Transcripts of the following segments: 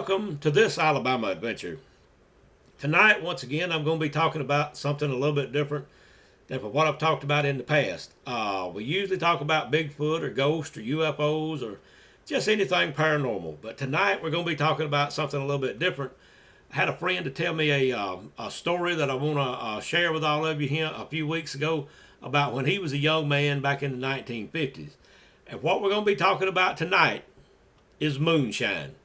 welcome to this Alabama adventure. Tonight, once again, I'm going to be talking about something a little bit different than what I've talked about in the past. We usually talk about Bigfoot or ghosts or UFOs or just anything paranormal. But tonight, we're going to be talking about something a little bit different. I had a friend to tell me a story that I want to share with all of you here a few weeks ago about when he was a young man back in the 1950s. And what we're going to be talking about tonight is moonshine.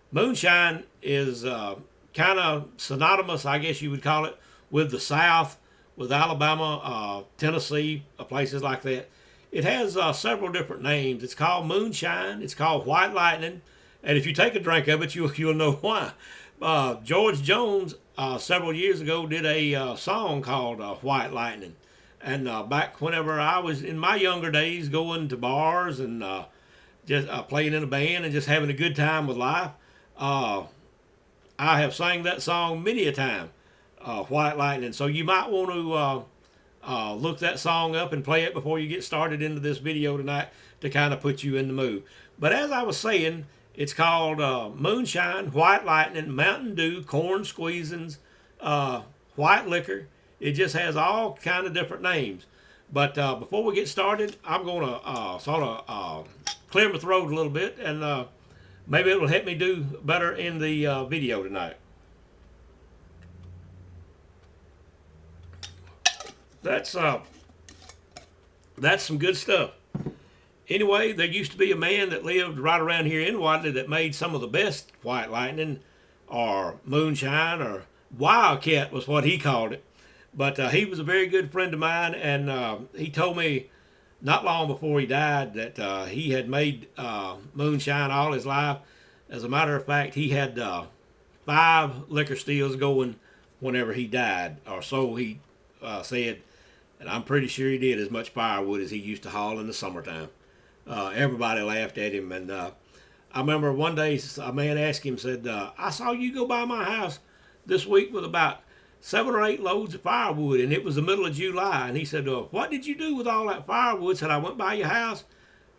Moonshine is kind of synonymous, I guess you would call it, with the South, with Alabama, Tennessee, places like that. It has several different names. It's called moonshine. It's called white lightning. And if you take a drink of it, you'll know why. George Jones, several years ago, did a song called White Lightning. And back whenever I was in my younger days going to bars and just playing in a band and just having a good time with life, I have sang that song many a time, White Lightning. So you might want to look that song up and play it before you get started into this video tonight to kind of put you in the mood. But as I was saying, it's called Moonshine, White Lightning, Mountain Dew, Corn Squeezins, White Liquor. It just has all kind of different names. But before we get started, I'm going to sort of clear my throat a little bit, and maybe it will help me do better in the video tonight. That's some good stuff. Anyway, there used to be a man that lived right around here in Wadley that made some of the best white lightning, or moonshine, or wildcat was what he called it. But he was a very good friend of mine, and he told me not long before he died that he had made moonshine all his life. As a matter of fact, he had 5 liquor stills going whenever he died, or so he said. And I'm pretty sure he did as much firewood as he used to haul in the summertime. Everybody laughed at him, and I remember one day a man asked him, said, I saw you go by my house this week with about 7 or 8 loads of firewood, and it was the middle of July. And he said, what did you do with all that firewood? Said, I went by your house,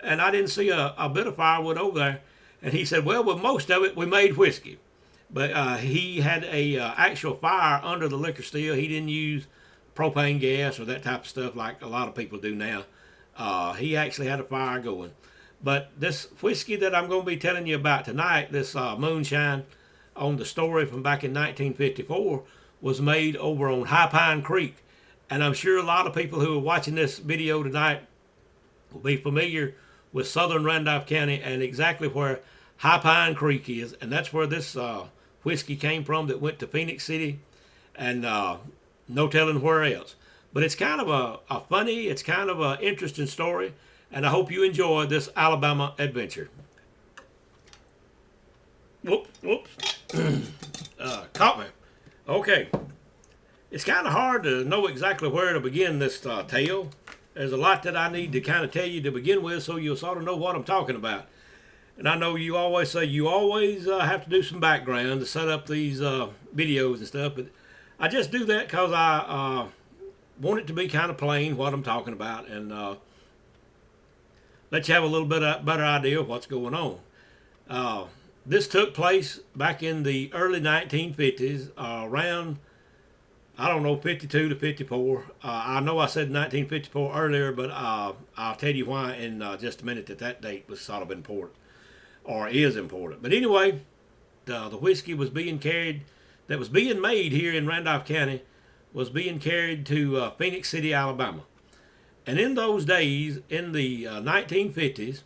and I didn't see a bit of firewood over there. And he said, well, with most of it, we made whiskey. But he had a actual fire under the liquor still. He didn't use propane gas or that type of stuff like a lot of people do now. He actually had a fire going. But this whiskey that I'm going to be telling you about tonight, this moonshine on the story from back in 1954, was made over on High Pine Creek. And I'm sure a lot of people who are watching this video tonight will be familiar with southern Randolph County and exactly where High Pine Creek is. And that's where this whiskey came from that went to Phenix City, and no telling where else. But it's kind of a funny, it's kind of an interesting story, and I hope you enjoy this Alabama adventure. Whoops. Caught me. Okay. It's kind of hard to know exactly where to begin this tale. There's a lot that I need to kind of tell you to begin with so you'll sort of know what I'm talking about. And I know you always say you always have to do some background to set up these videos and stuff, but I just do that because I want it to be kind of plain what I'm talking about, and let you have a little bit better idea of what's going on. This took place back in the early 1950s, around, I don't know, 52 to 54. I know I said 1954 earlier, but I'll tell you why in just a minute that date was sort of important, or is important. But anyway, the whiskey was being carried, that was being made here in Randolph County, was being carried to Phenix City, Alabama. And in those days, in the 1950s,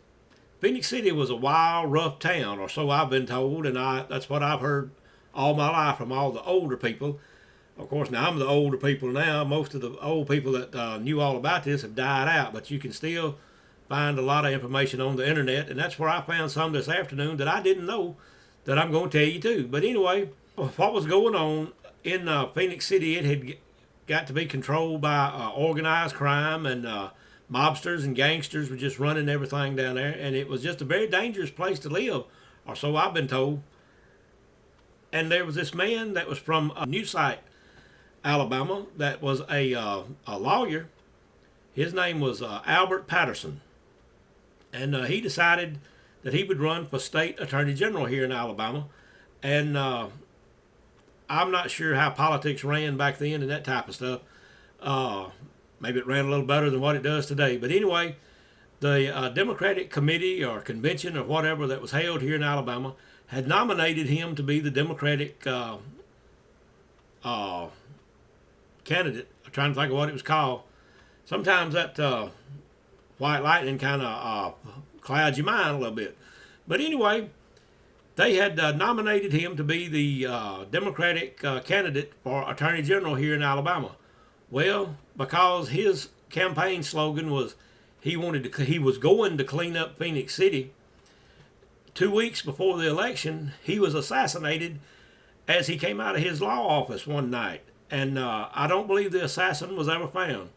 Phenix City was a wild, rough town, or so I've been told, and that's what I've heard all my life from all the older people. Of course, now I'm the older people now. Most of the old people that knew all about this have died out, but you can still find a lot of information on the internet, and that's where I found some this afternoon that I didn't know that I'm going to tell you too. But anyway, what was going on in Phenix City, it had got to be controlled by organized crime, and mobsters and gangsters were just running everything down there, and it was just a very dangerous place to live, or so I've been told. And there was this man that was from New Site, Alabama, that was a lawyer. His name was Albert Patterson, and he decided that he would run for state attorney general here in Alabama. And I'm not sure how politics ran back then and that type of stuff. Maybe it ran a little better than what it does today. But anyway, the Democratic committee or convention or whatever that was held here in Alabama had nominated him to be the Democratic candidate. I'm trying to think of what it was called. Sometimes that white lightning kind of clouds your mind a little bit. But anyway, they had nominated him to be the Democratic candidate for Attorney General here in Alabama. Well, because his campaign slogan was he was going to clean up Phenix City. 2 weeks before the election, he was assassinated as he came out of his law office one night, and I don't believe the assassin was ever found.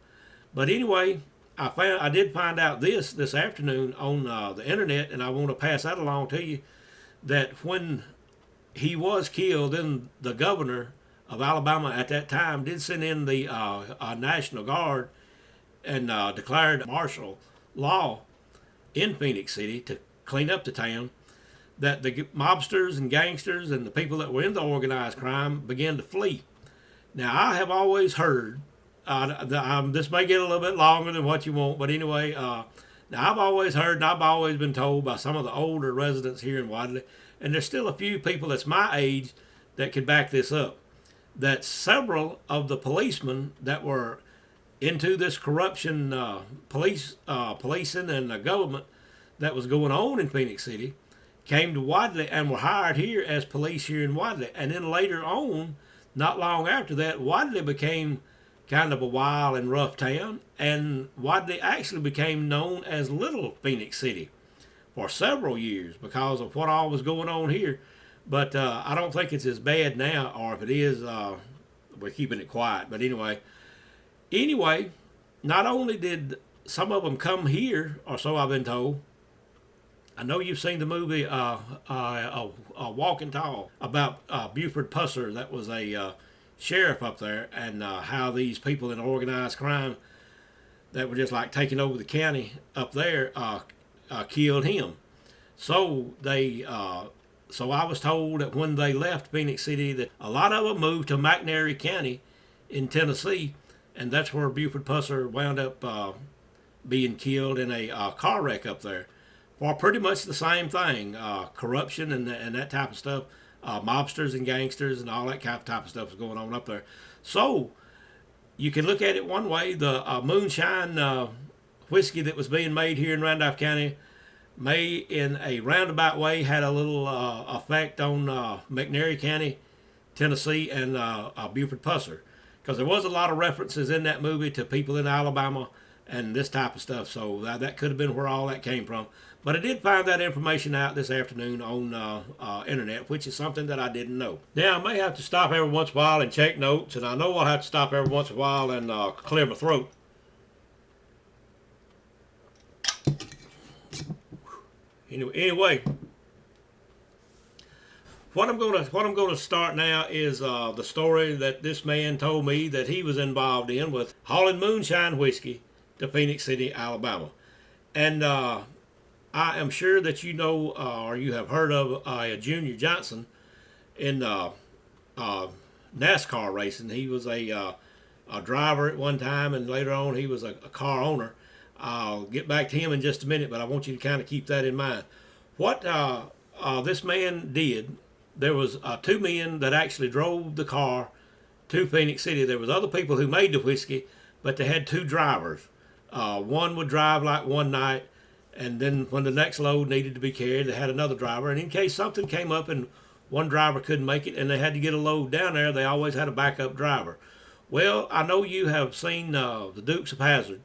But anyway, I did find out this afternoon on the internet, and I want to pass that along to you. That when he was killed, then the governor of Alabama at that time did send in the National Guard and declared martial law in Phenix City to clean up the town. That the mobsters and gangsters and the people that were into organized crime began to flee. Now, I have always heard, this may get a little bit longer than what you want, but anyway, now I've always heard and I've always been told by some of the older residents here in Wadley, and there's still a few people that's my age that could back this up, that several of the policemen that were into this corruption, policing and the government that was going on in Phenix City came to Wadley and were hired here as police here in Wadley. And then later on, not long after that, Wadley became kind of a wild and rough town, and Wadley actually became known as Little Phenix City for several years because of what all was going on here. But I don't think it's as bad now, or if it is, we're keeping it quiet. But anyway, not only did some of them come here, or so I've been told. I know you've seen the movie Walking Tall about Buford Pusser, that was a sheriff up there, and how these people in organized crime that were just like taking over the county up there killed him. So so I was told that when they left Phenix City, that a lot of them moved to McNairy County in Tennessee, and that's where Buford Pusser wound up being killed in a car wreck up there. For pretty much the same thing, corruption and that type of stuff, mobsters and gangsters and all that type of stuff is going on up there. So you can look at it one way. The moonshine whiskey that was being made here in Randolph County may, in a roundabout way, had a little effect on McNairy County, Tennessee, and Buford Pusser, because there was a lot of references in that movie to people in Alabama and this type of stuff. So that could have been where all that came from. But I did find that information out this afternoon on internet, which is something that I didn't know. Now, I may have to stop every once in a while and check notes, and I know I'll have to stop every once in a while and clear my throat. Anyway, what I'm gonna start now is the story that this man told me that he was involved in with hauling moonshine whiskey to Phenix City, Alabama, and I am sure that you know or you have heard of Junior Johnson in NASCAR racing. He was a driver at one time, and later on he was a car owner. I'll get back to him in just a minute, but I want you to kind of keep that in mind. What this man did, there was two men that actually drove the car to Phenix City. There was other people who made the whiskey, but they had two drivers. One would drive like one night, and then when the next load needed to be carried, they had another driver. And in case something came up and one driver couldn't make it and they had to get a load down there, they always had a backup driver. Well, I know you have seen the Dukes of Hazzard,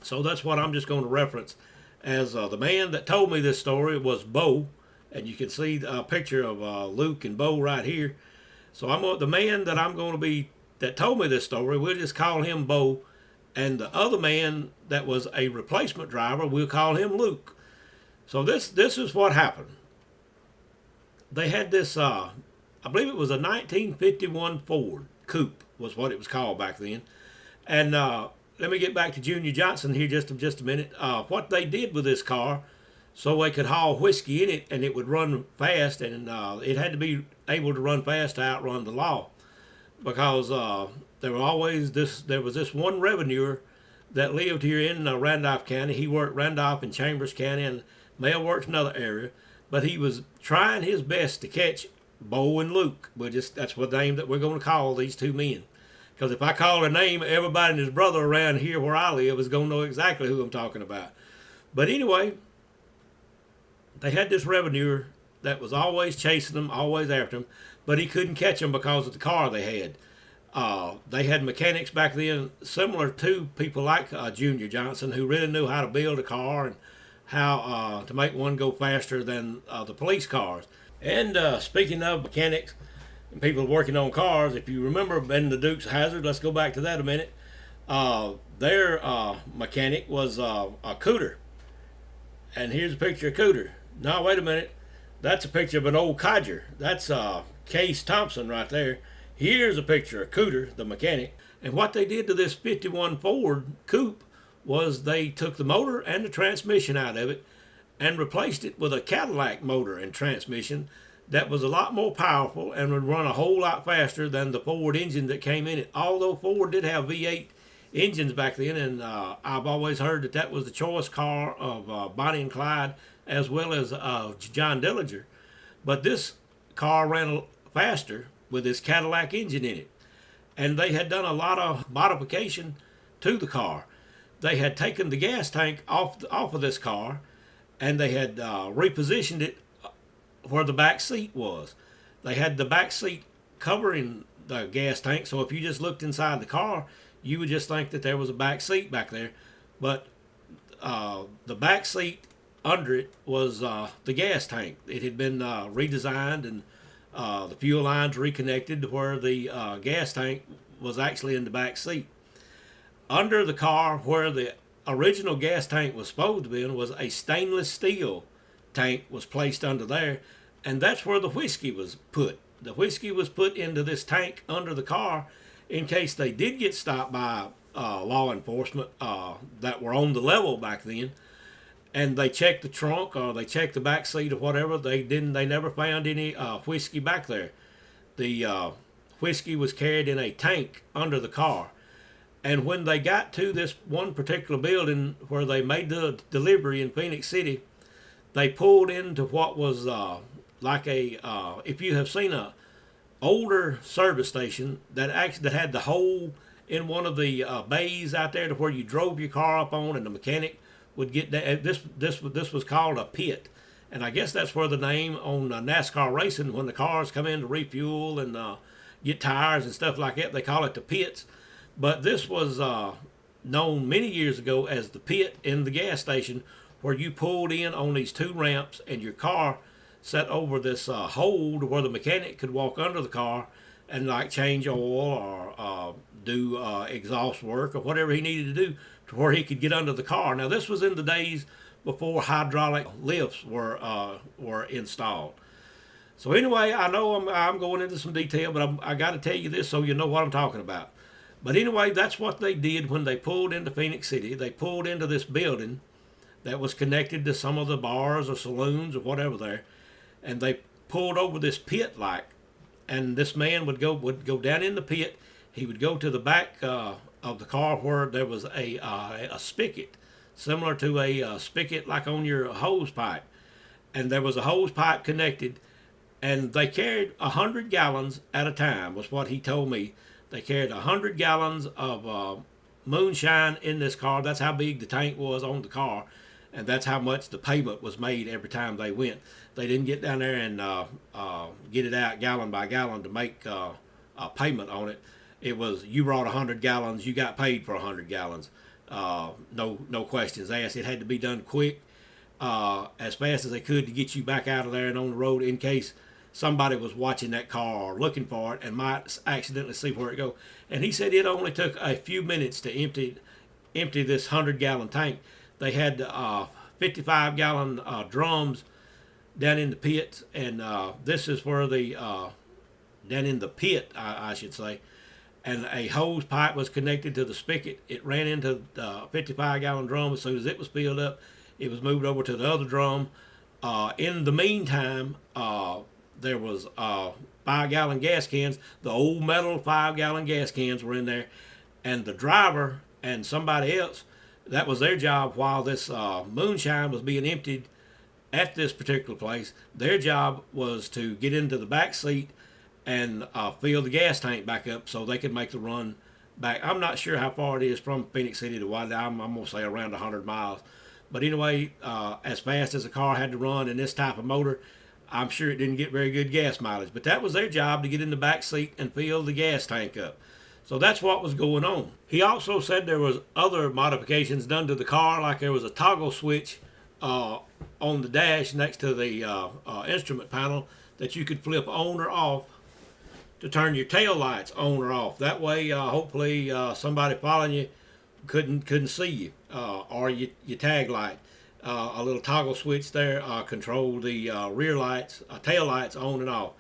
so that's what I'm just going to reference. As the man that told me this story was Bo, and you can see a picture of Luke and Bo right here. So the man that told me this story, we'll just call him Bo. And the other man that was a replacement driver, we'll call him Luke. So this is what happened. They had this, I believe it was a 1951 Ford Coupe was what it was called back then. And let me get back to Junior Johnson here just a minute. What they did with this car, so they could haul whiskey in it, and it would run fast, and it had to be able to run fast to outrun the law, because there was this one revenuer that lived here in Randolph County. He worked Randolph and Chambers County, and Mel worked another area, but he was trying his best to catch Bo and Luke. That's what the name that we're going to call these two men. Because if I call a name, everybody and his brother around here where I live is going to know exactly who I'm talking about. But anyway, they had this revenuer that was always chasing them, always after them, but he couldn't catch them because of the car they had. They had mechanics back then similar to people like Junior Johnson, who really knew how to build a car and how to make one go faster than the police cars. And speaking of mechanics and people working on cars, if you remember in the Dukes of Hazzard, let's go back to that a minute. Their mechanic was a Cooter. And here's a picture of Cooter. Now, wait a minute. That's a picture of an old codger. That's Case Thompson right there. Here's a picture of Cooter, the mechanic. And what they did to this 51 Ford coupe was they took the motor and the transmission out of it and replaced it with a Cadillac motor and transmission that was a lot more powerful and would run a whole lot faster than the Ford engine that came in it. Although Ford did have V8 engines back then, and I've always heard that was the choice car of Bonnie and Clyde as well as John Dillinger. But this car ran faster with this Cadillac engine in it. And they had done a lot of modification to the car. They had taken the gas tank off of this car, and they had repositioned it where the back seat was. They had the back seat covering the gas tank, so if you just looked inside the car, you would just think that there was a back seat back there. But the back seat under it was the gas tank. It had been redesigned, and the fuel lines reconnected to where the gas tank was actually in the back seat. Under the car, where the original gas tank was supposed to be in, was a stainless steel tank was placed under there, and that's where the whiskey was put. The whiskey was put into this tank under the car in case they did get stopped by law enforcement that were on the level back then, and they checked the trunk or they checked the back seat or whatever. They never found any whiskey back there. The whiskey was carried in a tank under the car. And when they got to this one particular building where they made the delivery in Phenix City, they pulled into what was like if you have seen a older service station that had the hole in one of the bays out there to where you drove your car up on, and the mechanic would get that. This was called a pit, and I guess that's where the name on NASCAR racing, when the cars come in to refuel and get tires and stuff like that, they call it the pits. But this was known many years ago as the pit in the gas station, where you pulled in on these two ramps and your car set over this hole to where the mechanic could walk under the car and like change oil or do exhaust work or whatever he needed to do to where he could get under the car. Now, this was in the days before hydraulic lifts were installed. So anyway, I know I'm going into some detail, but I got to tell you this so you know what I'm talking about. But anyway, that's what they did when they pulled into Phenix City. They pulled into this building that was connected to some of the bars or saloons or whatever there, and they pulled over this pit like, and this man would go down in the pit. He would go to the back of the car where there was a spigot, similar to a spigot like on your hose pipe, and there was a hose pipe connected, and they carried 100 gallons at a time, was what he told me. They carried 100 gallons of moonshine in this car. That's how big the tank was on the car, and that's how much the payment was made every time they went. They didn't get down there and get it out gallon by gallon to make a payment on it. It was, you brought 100 gallons, you got paid for 100 gallons. No questions asked. It had to be done quick, as fast as they could, to get you back out of there and on the road in case somebody was watching that car or looking for it and might accidentally see where it go. And he said it only took a few minutes to empty this 100-gallon tank. They had 55-gallon drums down in the pit, and this is where the down in the pit, I should say, and a hose pipe was connected to the spigot. It ran into the 55-gallon drum. As soon as it was filled up, It was moved over to the other drum. In the meantime, there was 5-gallon gas cans. The old metal 5-gallon gas cans were in there, and the driver and somebody else, that was their job while this moonshine was being emptied at this particular place. Their job was to get into the back seat and fill the gas tank back up so they could make the run back. I'm not sure how far it is from Phenix City to Wiley. I'm going to say around 100 miles. But anyway, as fast as a car had to run in this type of motor, I'm sure it didn't get very good gas mileage. But that was their job, to get in the back seat and fill the gas tank up. So that's what was going on. He also said there was other modifications done to the car, like there was a toggle switch on the dash next to the instrument panel that you could flip on or off to turn your tail lights on or off. That way, hopefully, somebody following you couldn't see you, or your tag light. A little toggle switch there controlled the rear lights, tail lights on and off.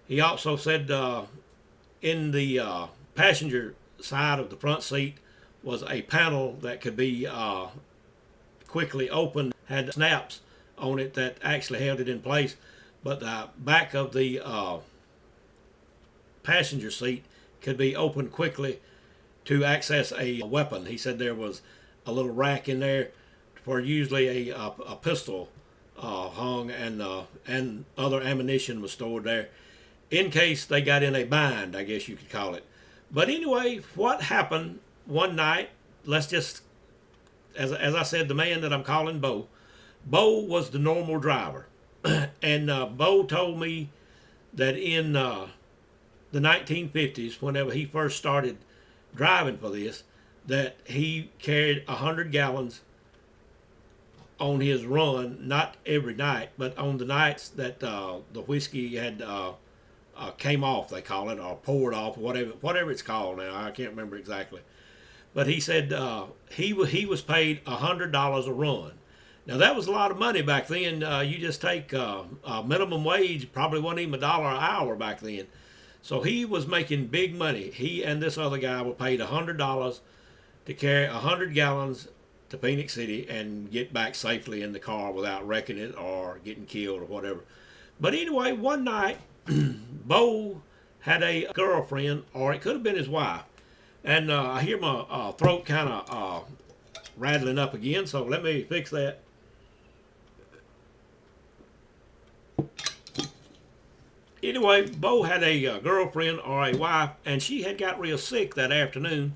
He also said in the passenger side of the front seat was a panel that could be quickly opened, had snaps on it that actually held it in place. But the back of the passenger seat could be opened quickly to access a weapon. He said there was a little rack in there where usually a pistol hung, and other ammunition was stored there in case they got in a bind, I guess you could call it. But anyway, what happened one night, let's just, as I said, the man that I'm calling Bo was the normal driver. And Bo told me that in the 1950s, whenever he first started driving for this, that he carried 100 gallons on his run, not every night, but on the nights that the whiskey had came off, they call it, or poured off, whatever it's called now. I can't remember exactly. But he said he was paid $100 a run. Now that was a lot of money back then. You just take minimum wage, probably wasn't even $1 an hour back then. So he was making big money. He and this other guy were paid $100 to carry 100 gallons to Phenix City and get back safely in the car without wrecking it or getting killed or whatever. But anyway, one night, Bo had a girlfriend, or it could have been his wife. And I hear my throat kind of rattling up again, so let me fix that. Anyway, Bo had a girlfriend or a wife, and she had got real sick that afternoon.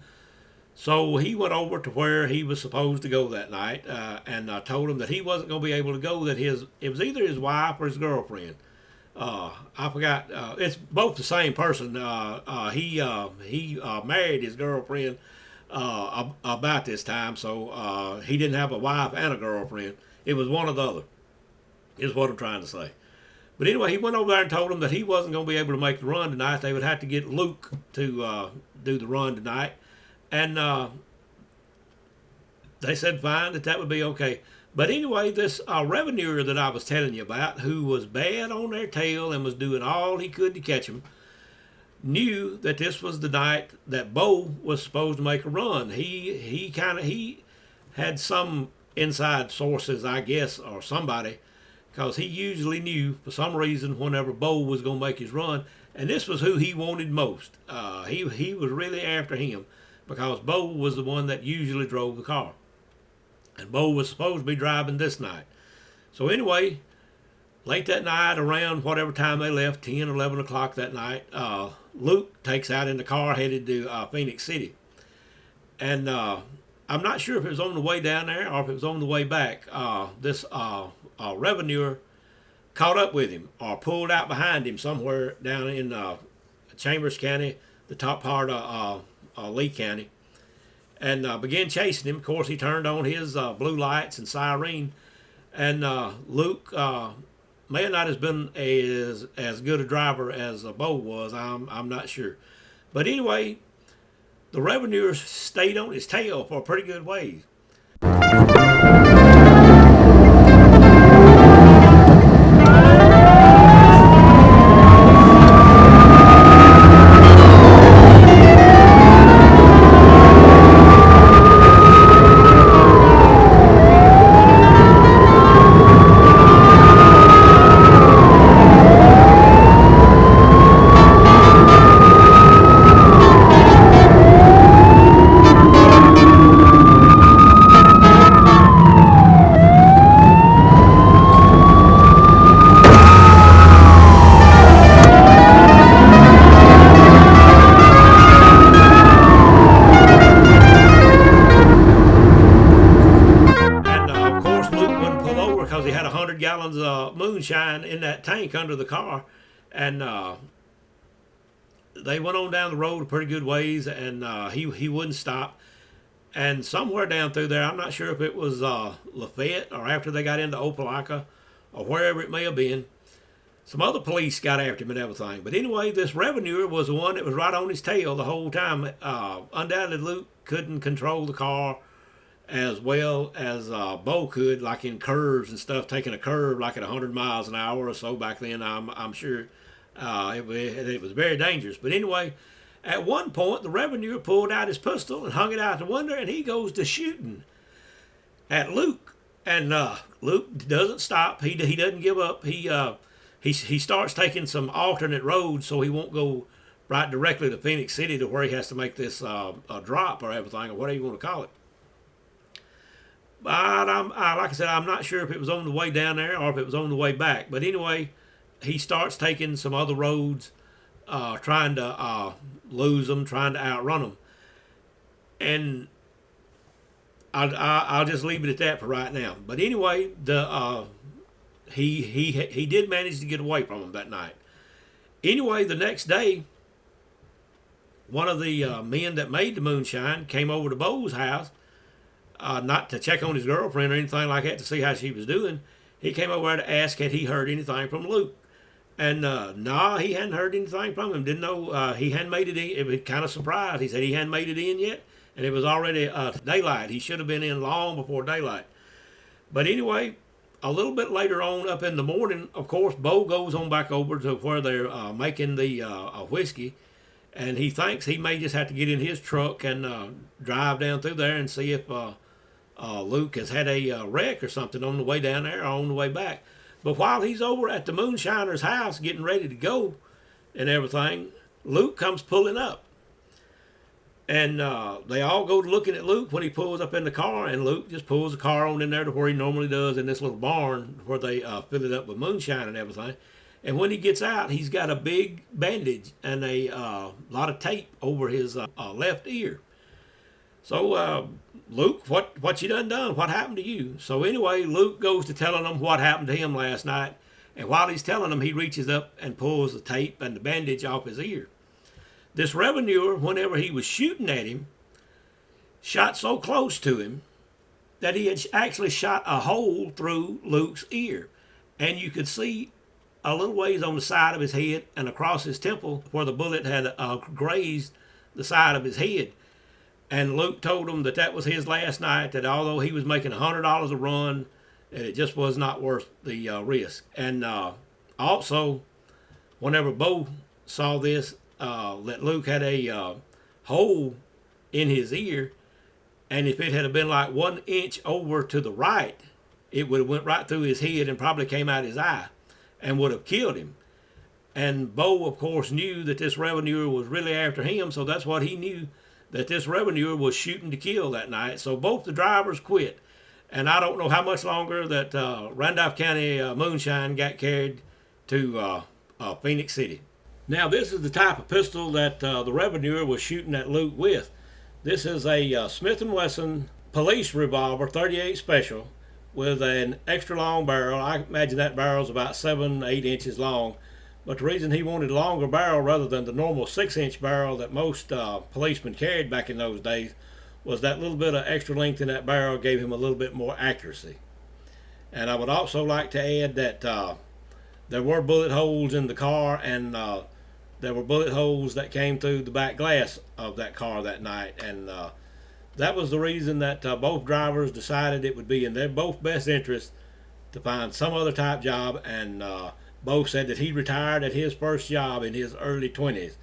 So he went over to where he was supposed to go that night, and told him that he wasn't going to be able to go, that it was either his wife or his girlfriend. I forgot. It's both the same person. He married his girlfriend about this time, so he didn't have a wife and a girlfriend. It was one or the other, is what I'm trying to say. But anyway, he went over there and told him that he wasn't going to be able to make the run tonight. They would have to get Luke to do the run tonight. And they said fine, that would be okay. But anyway, this revenuer that I was telling you about, who was bad on their tail and was doing all he could to catch them, knew that this was the night that Bo was supposed to make a run. He had some inside sources, I guess, or somebody, because he usually knew for some reason whenever Bo was going to make his run, and this was who he wanted most. He was really after him, because Bo was the one that usually drove the car. And Bo was supposed to be driving this night. So anyway, late that night, around whatever time they left, 10, 11 o'clock that night, Luke takes out in the car headed to Phenix City. And I'm not sure if it was on the way down there or if it was on the way back. This revenuer caught up with him or pulled out behind him somewhere down in Chambers County, the top part of Lee County, and began chasing him. Of course, he turned on his blue lights and siren, and Luke may not have been as good a driver as Bo was. I'm not sure. But anyway, the revenuer stayed on his tail for a pretty good ways. gallons of moonshine in that tank under the car, and they went on down the road a pretty good ways, and he wouldn't stop. And somewhere down through there, I'm not sure if it was Lafayette or after they got into Opelika or wherever it may have been, some other police got after him and everything. But anyway, this revenuer was the one that was right on his tail the whole time. Undoubtedly, Luke couldn't control the car as well as Bo could, like in curves and stuff, taking a curve like at 100 miles an hour or so back then. I'm sure it was very dangerous. But anyway, at one point, the revenuer pulled out his pistol and hung it out the window, and he goes to shooting at Luke. And Luke doesn't stop. He doesn't give up. He starts taking some alternate roads so he won't go right directly to Phenix City to where he has to make this drop or everything, or whatever you want to call it. But like I said, I'm not sure if it was on the way down there or if it was on the way back. But anyway, he starts taking some other roads, trying to lose them, trying to outrun them. And I'll just leave it at that for right now. But anyway, he did manage to get away from him that night. Anyway, the next day, one of the men that made the moonshine came over to Bo's house, not to check on his girlfriend or anything like that to see how she was doing. He came over to ask had he heard anything from Luke. And he hadn't heard anything from him. Didn't know he hadn't made it in. It was kind of surprised. He said he hadn't made it in yet, and it was already daylight. He should have been in long before daylight. But anyway, a little bit later on up in the morning, of course, Bo goes on back over to where they're making the whiskey, and he thinks he may just have to get in his truck and drive down through there and see if Luke has had a wreck or something on the way down there or on the way back. But while he's over at the moonshiner's house getting ready to go and everything, Luke comes pulling up. And they all go to looking at Luke when he pulls up in the car, and Luke just pulls the car on in there to where he normally does in this little barn where they fill it up with moonshine and everything. And when he gets out, he's got a big bandage and a lot of tape over his left ear. So, Luke, what you done? What happened to you? So anyway, Luke goes to telling them what happened to him last night. And while he's telling them, he reaches up and pulls the tape and the bandage off his ear. This revenuer, whenever he was shooting at him, shot so close to him that he had actually shot a hole through Luke's ear. And you could see a little ways on the side of his head and across his temple where the bullet had grazed the side of his head. And Luke told him that that was his last night, that although he was making $100 a run, that it just was not worth the risk. And also, whenever Bo saw this, that Luke had a hole in his ear, and if it had been like 1 inch over to the right, it would have went right through his head and probably came out his eye and would have killed him. And Bo, of course, knew that this revenuer was really after him, so that's what he knew, that this revenuer was shooting to kill that night. So both the drivers quit. And I don't know how much longer that Randolph County moonshine got carried to Phenix City. Now, this is the type of pistol that the revenuer was shooting at Luke with. This is a Smith & Wesson police revolver 38 special with an extra long barrel. I imagine that barrel is about 7-8 inches long. But the reason he wanted a longer barrel rather than the normal 6-inch barrel that most policemen carried back in those days was that little bit of extra length in that barrel gave him a little bit more accuracy. And I would also like to add that there were bullet holes in the car, and there were bullet holes that came through the back glass of that car that night. And that was the reason that both drivers decided it would be in their both best interest to find some other type job, and both said that he retired at his first job in his early 20s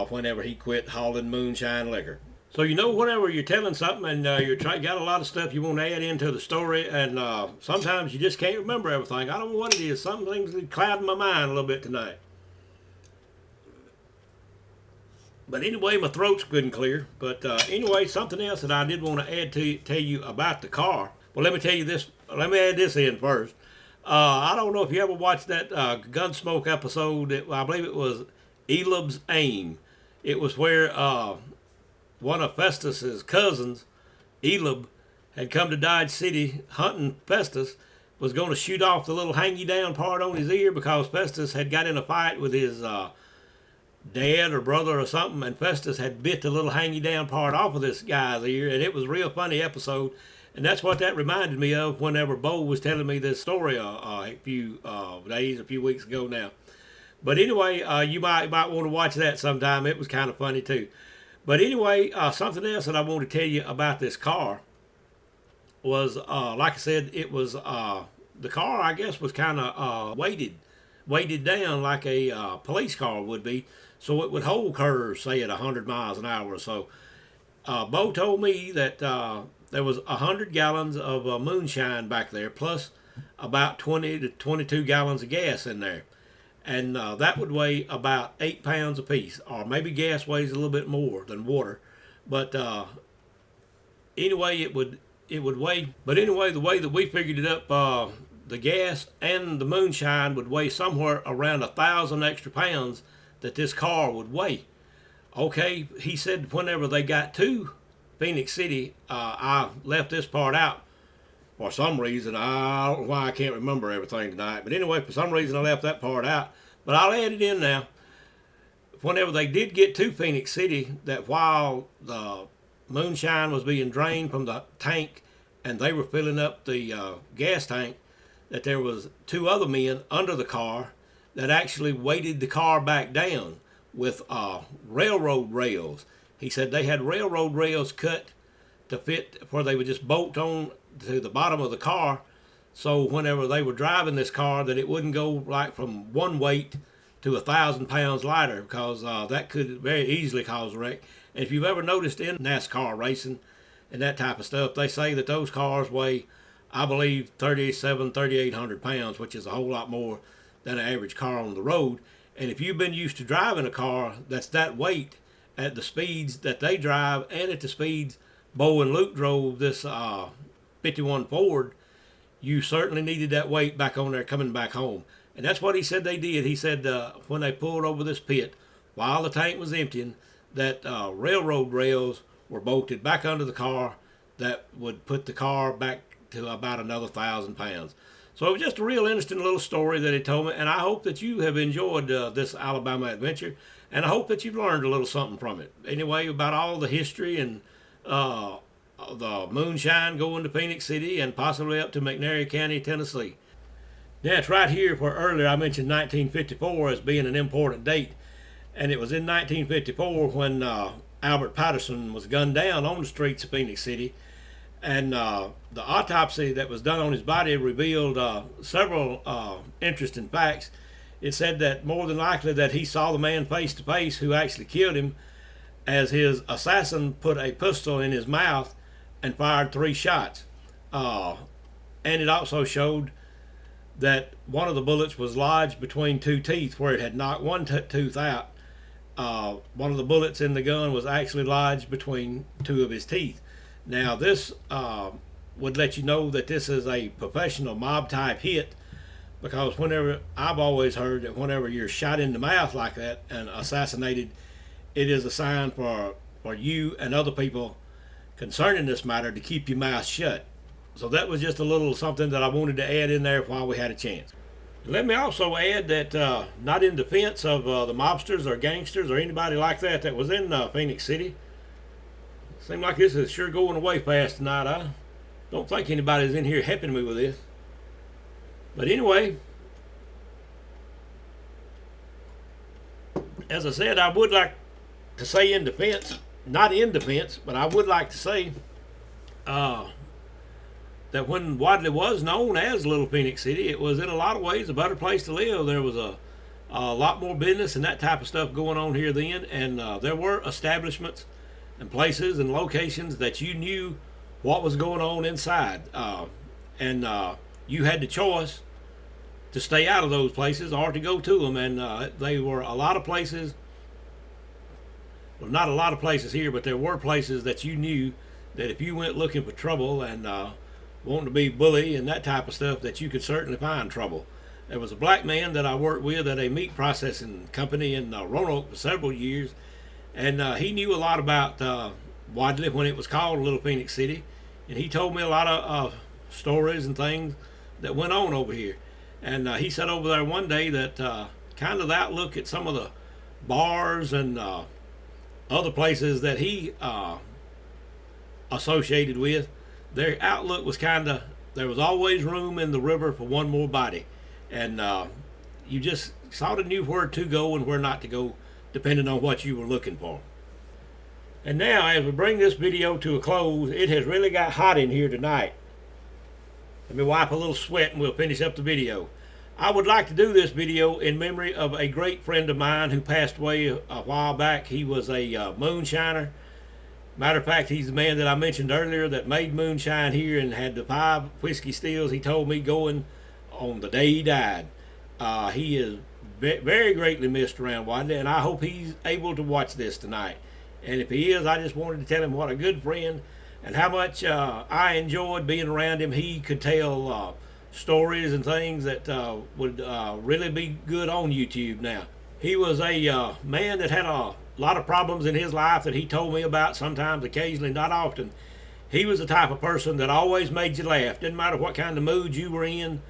whenever he quit hauling moonshine liquor. So whenever you're telling something and got a lot of stuff you want to add into the story, and sometimes you just can't remember everything. I don't know what it is. Some things are clouding my mind a little bit tonight. But anyway, my throat's good and clear. But anyway, something else that I did want to add to tell you about the car. Well, let me tell you this. Let me add this in first. I don't know if you ever watched that Gunsmoke episode. I believe it was Elab's Aim. It was where one of Festus's cousins, Elab, had come to Dodge City hunting Festus, was going to shoot off the little hangy down part on his ear because Festus had got in a fight with his dad or brother or something, and Festus had bit the little hangy down part off of this guy's ear, and it was a real funny episode. And that's what that reminded me of whenever Bo was telling me this story a few days, a few weeks ago now. But anyway, you might want to watch that sometime. It was kind of funny too. But anyway, something else that I want to tell you about this car was, like I said, it was the car, I guess, was kind of weighted down like a police car would be, so it would hold curves, say at 100 miles an hour or so. Bo told me that there was 100 gallons of moonshine back there, plus about 20 to 22 gallons of gas in there. And that would weigh about 8 pounds apiece, or maybe gas weighs a little bit more than water. But anyway, it would weigh. But anyway, the way that we figured it up, the gas and the moonshine would weigh somewhere around 1,000 extra pounds that this car would weigh. Okay, he said whenever they got to Phenix City, I left this part out for some reason. I don't know why, I can't remember everything tonight. But anyway, for some reason I left that part out. But I'll add it in now. Whenever they did get to Phenix City, that while the moonshine was being drained from the tank and they were filling up the gas tank, that there was 2 other men under the car that actually weighted the car back down with railroad rails. He said they had railroad rails cut to fit where they would just bolt on to the bottom of the car, so whenever they were driving this car that it wouldn't go like from one weight to 1,000 pounds lighter, because that could very easily cause a wreck. And if you've ever noticed in NASCAR racing and that type of stuff, they say that those cars weigh, I believe, 3,800 pounds, which is a whole lot more than an average car on the road. And if you've been used to driving a car that's that weight at the speeds that they drive and at the speeds Bo and Luke drove this 51 Ford, you certainly needed that weight back on there coming back home. And that's what he said they did. He said when they pulled over this pit, while the tank was emptying, that railroad rails were bolted back under the car that would put the car back to about another 1,000 pounds. So it was just a real interesting little story that he told me, and I hope that you have enjoyed this Alabama adventure, and I hope that you've learned a little something from it. Anyway, about all the history and the moonshine going to Phenix City and possibly up to McNairy County, Tennessee. Now, it's right here where earlier I mentioned 1954 as being an important date, and it was in 1954 when Albert Patterson was gunned down on the streets of Phenix City. And the autopsy that was done on his body revealed several interesting facts. It said that more than likely that he saw the man face to face who actually killed him, as his assassin put a pistol in his mouth and fired 3 shots. And it also showed that one of the bullets was lodged between 2 teeth where it had knocked one tooth out. One of the bullets in the gun was actually lodged between 2 of his teeth. Now, this would let you know that this is a professional mob type hit, because whenever I've always heard that whenever you're shot in the mouth like that and assassinated, it is a sign for you and other people concerning this matter to keep your mouth shut. So that was just a little something that I wanted to add in there while we had a chance. Let me also add that not in defense of the mobsters or gangsters or anybody like that that was in Phenix City. Seems like this is sure going away fast tonight. I don't think anybody's in here helping me with this. But anyway, as I said, I would like to say in defense, not in defense, but I would like to say that when Wadley was known as Little Phenix City, it was in a lot of ways a better place to live. There was a lot more business and that type of stuff going on here then, and there were establishments and places and locations that you knew what was going on inside, and you had the choice to stay out of those places or to go to them. And they were a lot of places, well, not a lot of places here, but there were places that you knew that if you went looking for trouble and wanting to be bully and that type of stuff, that you could certainly find trouble. There was a black man that I worked with at a meat processing company in Roanoke for several years, and he knew a lot about Wadley when it was called Little Phenix City, and he told me a lot of stories and things that went on over here. And he said over there one day that kind of the outlook at some of the bars and other places that he associated with, their outlook was kind of, there was always room in the river for one more body. And you just sort of knew where to go and where not to go, depending on what you were looking for. And now, as we bring this video to a close, it has really got hot in here tonight. Let me wipe a little sweat and we'll finish up the video. I would like to do this video in memory of a great friend of mine who passed away a while back. He was a moonshiner. Matter of fact, he's the man that I mentioned earlier that made moonshine here and had the 5 whiskey stills he told me going on the day he died. He is very greatly missed around Wadley, and I hope he's able to watch this tonight. And if he is, I just wanted to tell him what a good friend and how much I enjoyed being around him. He could tell stories and things that would really be good on YouTube now. He was a man that had a lot of problems in his life that he told me about sometimes, occasionally, not often. He was the type of person that always made you laugh. Didn't matter what kind of mood you were in.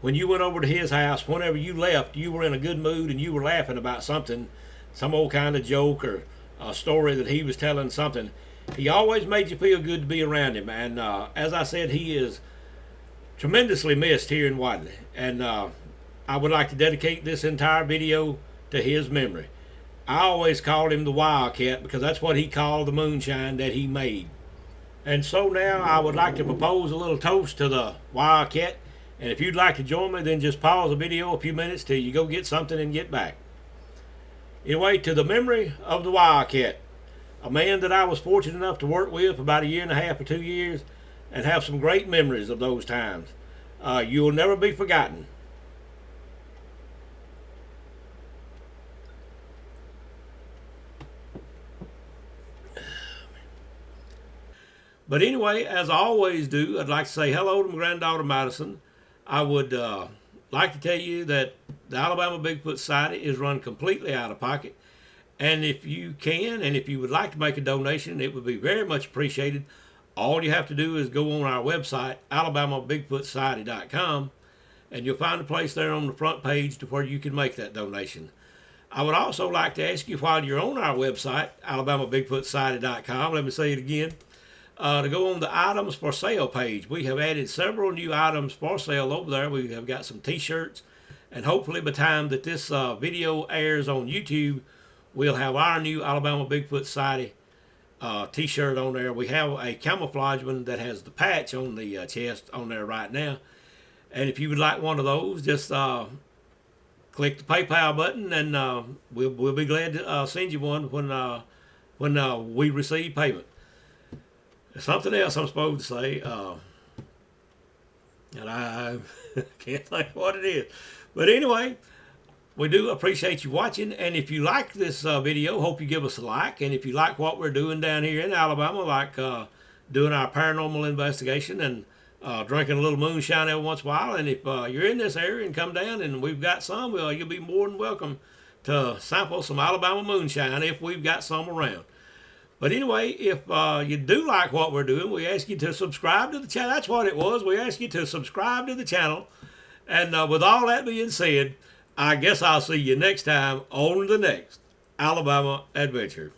When you went over to his house, whenever you left, you were in a good mood and you were laughing about something, some old kind of joke or a story that he was telling, something. He always made you feel good to be around him. And as I said, he is tremendously missed here in Wadley. And I would like to dedicate this entire video to his memory. I always called him the Wildcat because that's what he called the moonshine that he made. And so now I would like to propose a little toast to the Wildcat. And if you'd like to join me, then just pause the video a few minutes till you go get something and get back. Anyway, to the memory of the Wildcat, a man that I was fortunate enough to work with for about 1.5 or 2 years and have some great memories of those times. You'll never be forgotten. But anyway, as I always do, I'd like to say hello to my granddaughter Madison. I would like to tell you that the Alabama Bigfoot Society is run completely out of pocket. And if you can, and if you would like to make a donation, it would be very much appreciated. All you have to do is go on our website, alabamabigfootsociety.com, and you'll find a place there on the front page to where you can make that donation. I would also like to ask you, while you're on our website, alabamabigfootsociety.com, let me say it again, to go on the items for sale page. We have added several new items for sale over there. We have got some t-shirts, and hopefully by the time that this video airs on YouTube, we'll have our new Alabama Bigfoot Society t-shirt on there. We have a camouflage one that has the patch on the chest on there right now. And if you would like one of those, just click the PayPal button, and we'll be glad to send you one when we receive payment. There's something else I'm supposed to say, and I can't think what it is. But anyway, we do appreciate you watching, and if you like this video, hope you give us a like. And if you like what we're doing down here in Alabama, like doing our paranormal investigation and drinking a little moonshine every once in a while, and if you're in this area and come down and we've got some, well, you'll be more than welcome to sample some Alabama moonshine if we've got some around. But anyway, if you do like what we're doing, we ask you to subscribe to the channel. That's what it was. We ask you to subscribe to the channel. And with all that being said, I guess I'll see you next time on the next Alabama Adventure.